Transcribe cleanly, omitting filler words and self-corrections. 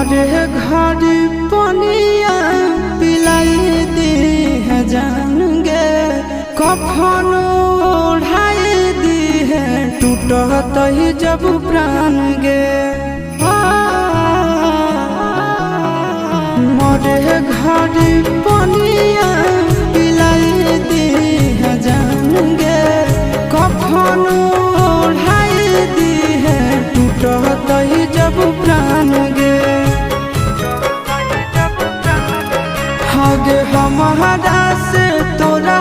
मरे घर पनिया पिलाई दी है जान गे, कफन ओढ़ाई दी है टूटत ही जब प्राण गे। मरे घर पनिया पिलाई दी है जान गे, कफन ओढ़ाई दी है टूटत ही जब प्राण गे। हगे हमारा से तोरा